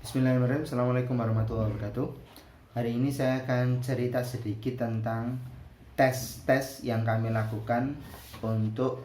Bismillahirrahmanirrahim. Assalamualaikum warahmatullahi wabarakatuh. Hari ini saya akan cerita sedikit tentang tes-tes yang kami lakukan untuk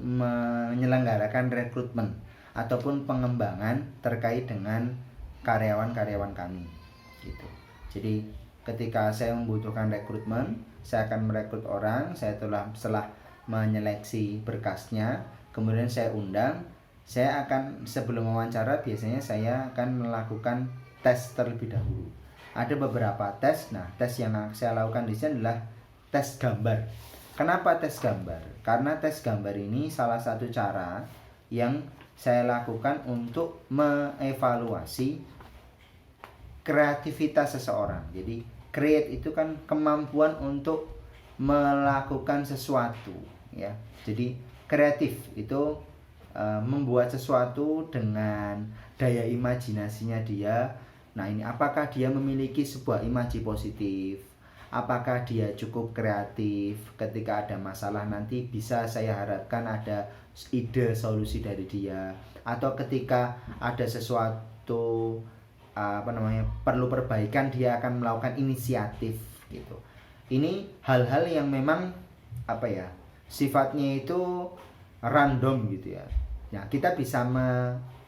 menyelenggarakan rekrutmen ataupun pengembangan terkait dengan karyawan-karyawan kami. Gitu. Jadi ketika saya membutuhkan rekrutmen, saya akan merekrut orang. Saya setelah menyeleksi berkasnya, kemudian saya undang. Saya akan sebelum wawancara biasanya saya akan melakukan tes terlebih dahulu. Ada beberapa tes. Nah, tes yang saya lakukan di sini adalah tes gambar. Kenapa tes gambar? Karena tes gambar ini salah satu cara yang saya lakukan untuk mengevaluasi kreativitas seseorang. Jadi, create itu kan kemampuan untuk melakukan sesuatu, ya. Jadi, kreatif itu membuat sesuatu dengan daya imajinasinya dia. Nah, ini apakah dia memiliki sebuah imaji positif? Apakah dia cukup kreatif? Ketika ada masalah nanti bisa saya harapkan ada ide solusi dari dia. Atau ketika ada sesuatu perlu perbaikan, dia akan melakukan inisiatif gitu. Ini hal-hal yang memang sifatnya itu random gitu ya. Nah, kita bisa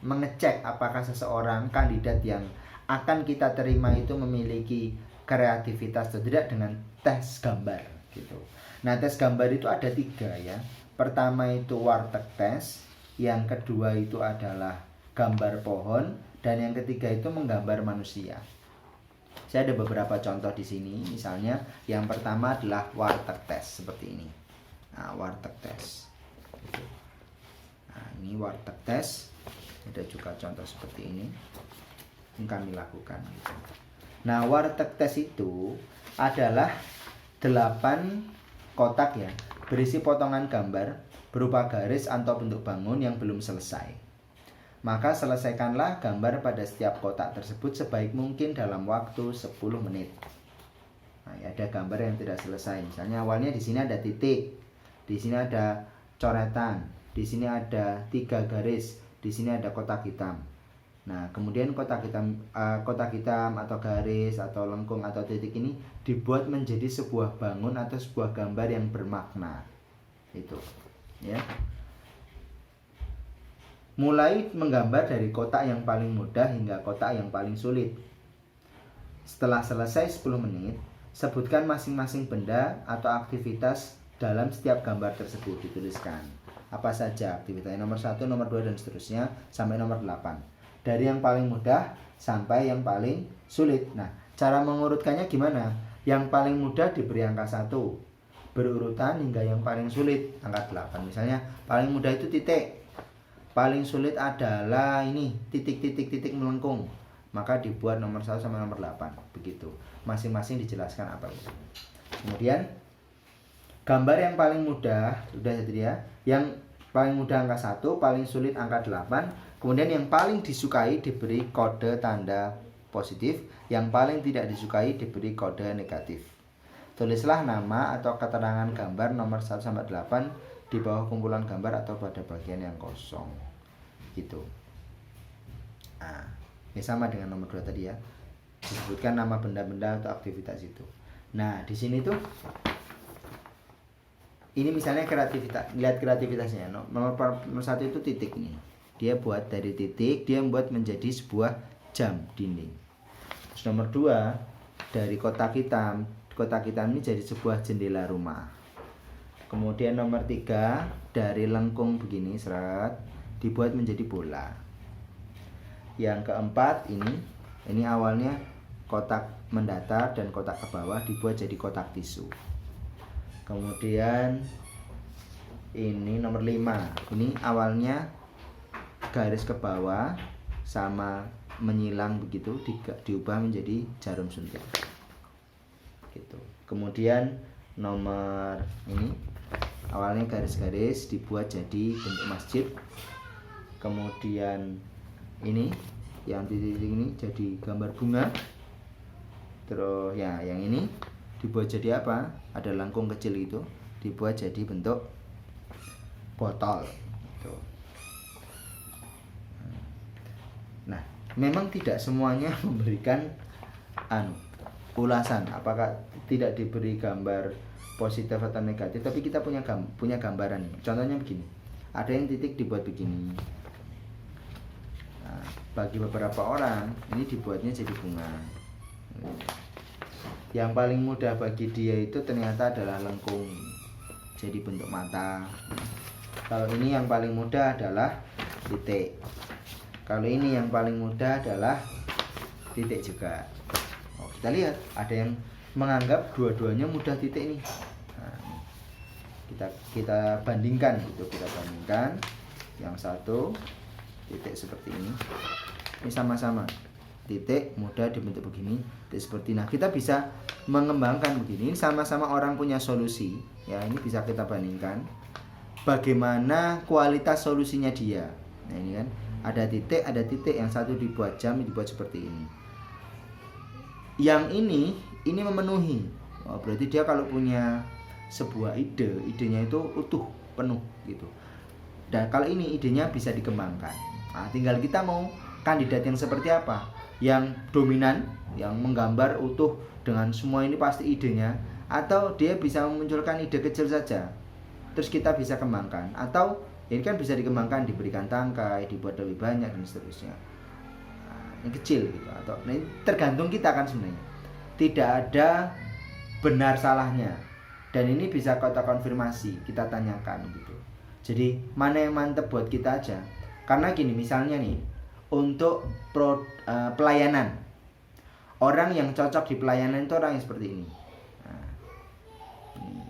mengecek apakah seseorang kandidat yang akan kita terima itu memiliki kreativitas atau tidak dengan tes gambar gitu. Nah, tes gambar itu ada 3 ya. Pertama itu warteg test, yang kedua itu adalah gambar pohon, dan yang ketiga itu menggambar manusia. Saya ada beberapa contoh di sini. Misalnya yang pertama adalah warteg test seperti ini. Nah, warteg test. Nah, ini warteg test. Ada juga contoh seperti ini yang kami lakukan gitu. Nah, warteg test itu adalah 8 kotak ya, berisi potongan gambar berupa garis atau bentuk bangun yang belum selesai. Maka selesaikanlah gambar pada setiap kotak tersebut sebaik mungkin dalam waktu 10 menit. Nah, ada gambar yang tidak selesai. Misalnya awalnya di sini ada titik, di sini ada coretan, di sini ada 3 garis, di sini ada kotak hitam. Nah, kemudian kotak hitam atau garis atau lengkung atau titik ini dibuat menjadi sebuah bangun atau sebuah gambar yang bermakna. Itu, ya. Mulai menggambar dari kotak yang paling mudah hingga kotak yang paling sulit. Setelah selesai 10 menit, sebutkan masing-masing benda atau aktivitas dalam setiap gambar tersebut. Dituliskan apa saja aktivitasnya, nomor 1, nomor 2, dan seterusnya sampai nomor 8. Dari yang paling mudah sampai yang paling sulit. Nah, cara mengurutkannya gimana? Yang paling mudah diberi angka 1, berurutan hingga yang paling sulit angka 8. Misalnya paling mudah itu titik, paling sulit adalah ini titik-titik-titik melengkung, maka dibuat nomor 1 sampai nomor 8. Begitu, masing-masing dijelaskan apa itu. Kemudian gambar yang paling mudah sudah jadi ya. Yang paling mudah angka 1, paling sulit angka 8. Kemudian yang paling disukai diberi kode tanda positif, yang paling tidak disukai diberi kode negatif. Tulislah nama atau keterangan gambar nomor 1 sampai 8 di bawah kumpulan gambar atau pada bagian yang kosong. Gitu. Nah, ini sama dengan nomor 2 tadi ya. Disebutkan nama benda-benda atau aktivitas itu. Nah, di sini tuh ini misalnya kreativitas, lihat kreativitasnya. Nomor 1 itu titik nih. Dia buat dari titik, dia membuat menjadi sebuah jam dinding. Terus nomor 2 dari kotak hitam. Kotak hitam ini jadi sebuah jendela rumah. Kemudian nomor 3 dari lengkung begini seret dibuat menjadi bola. Yang keempat ini awalnya kotak mendatar dan kotak ke bawah dibuat jadi kotak tisu. Kemudian ini nomor 5. Ini awalnya garis ke bawah sama menyilang begitu diubah menjadi jarum suntik. Gitu. Kemudian nomor ini awalnya garis-garis dibuat jadi bentuk masjid. Kemudian ini yang titik-titik ini jadi gambar bunga. Terus ya yang ini dibuat jadi apa? Ada lengkung kecil itu dibuat jadi bentuk botol. Tuh. Nah, memang tidak semuanya memberikan ulasan apakah tidak diberi gambar positif atau negatif, tapi kita punya gambaran. Contohnya begini, ada yang titik dibuat begini. Nah, bagi beberapa orang ini dibuatnya jadi bunga. Yang paling mudah bagi dia itu ternyata adalah lengkung, jadi bentuk mata. Kalau ini yang paling mudah adalah titik. Kalau ini yang paling mudah adalah titik juga. Kita lihat ada yang menganggap dua-duanya mudah titik ini. Nah, kita bandingkan gitu, kita bandingkan. Yang satu titik seperti ini sama-sama titik mudah dibentuk begini, titik seperti. Nah, kita bisa mengembangkan begini. Ini sama-sama orang punya solusi ya, ini bisa kita bandingkan bagaimana kualitas solusinya dia. Nah, ini kan ada titik, yang satu dibuat jam, dibuat seperti ini. Yang ini memenuhi. Berarti dia kalau punya sebuah idenya itu utuh, penuh gitu. Dan kalau ini idenya bisa dikembangkan. Nah, tinggal kita mau kandidat yang seperti apa? Yang dominan, yang menggambar utuh dengan semua ini pasti idenya, atau dia bisa memunculkan ide kecil saja, terus kita bisa kembangkan, atau ini kan bisa dikembangkan, diberikan tangkai, dibuat lebih banyak dan seterusnya. Yang kecil gitu, atau nah, ini tergantung kita kan sebenarnya. Tidak ada benar salahnya, dan ini bisa kita konfirmasi, kita tanyakan gitu. Jadi mana yang mantep buat kita aja. Karena gini, misalnya nih untuk pelayanan, orang yang cocok di pelayanan itu orang yang seperti ini. Nah,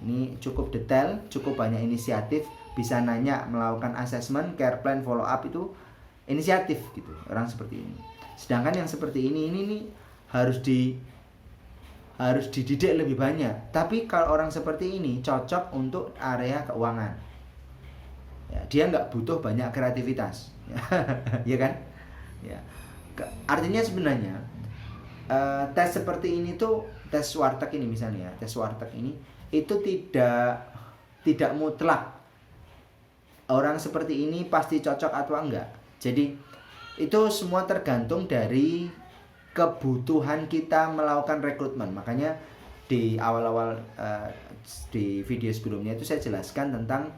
ini cukup detail, cukup banyak inisiatif, bisa nanya, melakukan assessment, care plan, follow up, itu inisiatif gitu, orang seperti ini. Sedangkan yang seperti ini harus dididik lebih banyak. Tapi kalau orang seperti ini cocok untuk area keuangan. Ya, dia nggak butuh banyak kreativitas, ya kan? Ya, artinya sebenarnya tes seperti ini tuh, tes warteg ini misalnya, tes warteg ini itu tidak mutlak orang seperti ini pasti cocok atau enggak. Jadi itu semua tergantung dari kebutuhan kita melakukan rekrutmen. Makanya di awal-awal di video sebelumnya itu saya jelaskan tentang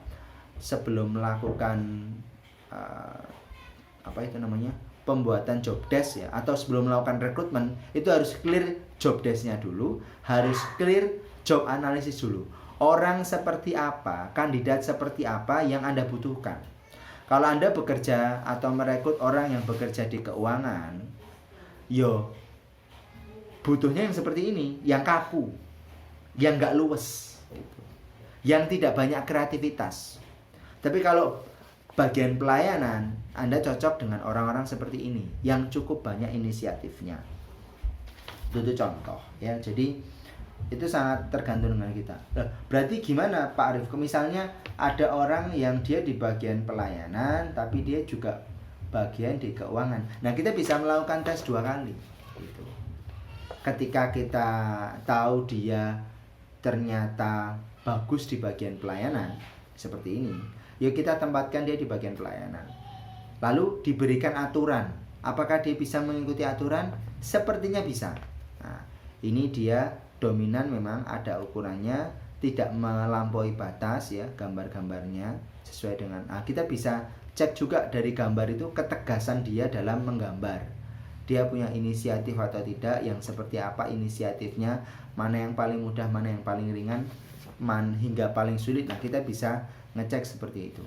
sebelum melakukan pembuatan job desk ya, atau sebelum melakukan rekrutmen itu harus clear job desk-nya dulu, harus clear job analisis dulu. Orang seperti apa, kandidat seperti apa yang Anda butuhkan. Kalau Anda bekerja atau merekrut orang yang bekerja di keuangan, butuhnya yang seperti ini, yang kaku, yang gak luwes, yang tidak banyak kreativitas. Tapi kalau bagian pelayanan, Anda cocok dengan orang-orang seperti ini, yang cukup banyak inisiatifnya. Itu contoh ya. Jadi itu sangat tergantung dengan kita. Berarti gimana Pak Arif? Misalnya ada orang yang dia di bagian pelayanan, tapi dia juga bagian di keuangan. Nah, kita bisa melakukan tes 2 kali. Gitu. Ketika kita tahu dia ternyata bagus di bagian pelayanan seperti ini, yuk kita tempatkan dia di bagian pelayanan. Lalu diberikan aturan. Apakah dia bisa mengikuti aturan? Sepertinya bisa. Nah, ini dia dominan, memang ada ukurannya, tidak melampaui batas ya, gambar-gambarnya sesuai dengan. Nah, kita bisa cek juga dari gambar itu ketegasan dia dalam menggambar. Dia punya inisiatif atau tidak, yang seperti apa inisiatifnya, mana yang paling mudah, mana yang paling ringan, hingga paling sulit. Nah, kita bisa ngecek seperti itu.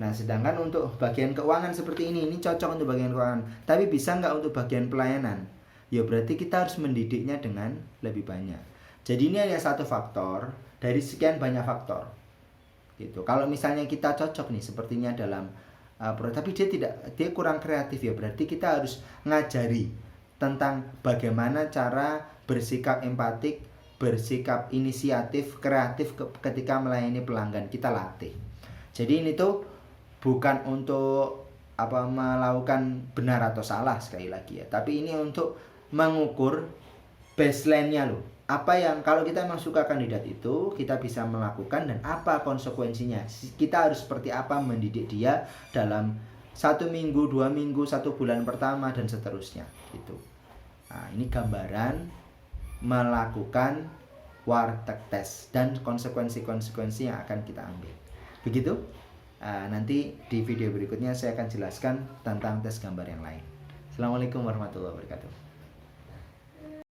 Nah, sedangkan untuk bagian keuangan seperti ini cocok untuk bagian keuangan, tapi bisa nggak untuk bagian pelayanan? Ya berarti kita harus mendidiknya dengan lebih banyak. Jadi ini hanya satu faktor dari sekian banyak faktor. Gitu. Kalau misalnya kita cocok nih sepertinya dalam tapi dia kurang kreatif, ya berarti kita harus ngajari tentang bagaimana cara bersikap empatik, bersikap inisiatif, kreatif ketika melayani pelanggan. Kita latih. Jadi ini tuh bukan untuk melakukan benar atau salah sekali lagi ya, tapi ini untuk mengukur baseline-nya loh. Apa yang kalau kita memang suka kandidat itu, kita bisa melakukan, dan apa konsekuensinya. Kita harus seperti apa mendidik dia dalam 1 minggu, 2 minggu, 1 bulan pertama dan seterusnya gitu. Nah, ini gambaran melakukan warteg test dan konsekuensi-konsekuensi yang akan kita ambil. Begitu. Nanti di video berikutnya saya akan jelaskan tentang tes gambar yang lain. Assalamualaikum warahmatullahi wabarakatuh.